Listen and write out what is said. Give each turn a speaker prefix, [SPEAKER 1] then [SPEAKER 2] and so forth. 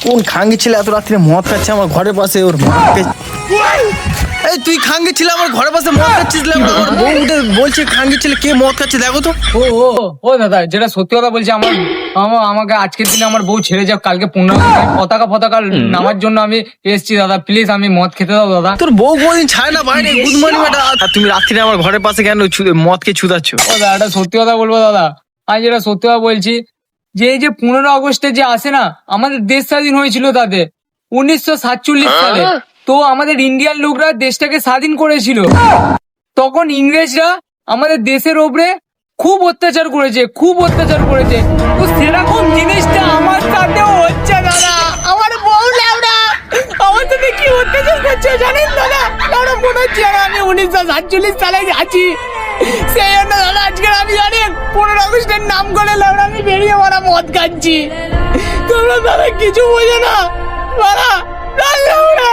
[SPEAKER 1] কোন খাঙ্গি ছিল এত রাত্রে মদ খাচ্ছে আমার ঘরের পাশে? ওর এই তুই খাঙ্গি ছিল আমার ঘরের পাশে মদ খাচ্ছিস? আমার বউ উঠে বলছে খাঙ্গি ছিল, কে মদ খাচ্ছে দেখো তো।
[SPEAKER 2] ও দাদা, যেটা সত্যি কথা বলছি, আমাকে আজকের দিনে আমার বউ ছেড়ে যাও, কালকে পতাকা নামার জন্য আমি এসেছি দাদা। প্লিজ আমি মদ খেতে দাও দাদা।
[SPEAKER 1] তোর বউ কোনদিন ছাড়ে না বাইরে, গুদমানি বেটা। আর তুমি রাত্রিরে আমার ঘরের পাশে কেন মদ কে ছুদাচ্ছ?
[SPEAKER 2] ও দাদা, এটা সত্যি কথা বলবো দাদা, আমি যেটা সত্যি কথা বলছি, যে এই যে 15 আগস্টে যে আসে না, আমাদের দেশ স্বাধীন হয়েছিল তাতে 1947 সালে। তো আমাদের ইন্ডিয়ান লোকরা দেশটাকে স্বাধীন করেছিল। তখন ইংরেজরা আমাদের দেশের ওপরে খুব অত্যাচার করেছে। তো সেরকম জিনিসটা আমার সাথেও হচ্ছে দাদা। আমার বউ ল্যাওড়া আমার সাথে কি অত্যাচার করছে জানেন দাদা? ল্যাওড়া মনে হচ্ছে আমি 1947 সালে আছি। সেই জন্য দাদা আজকে আমি জানেন 15 আগস্টের নাম করে ল্যাওড়া আমি বেরিয়ে মারা মদ খাচ্ছি। তোমরা দাদা কিছু বোঝে না, ল্যাওড়া।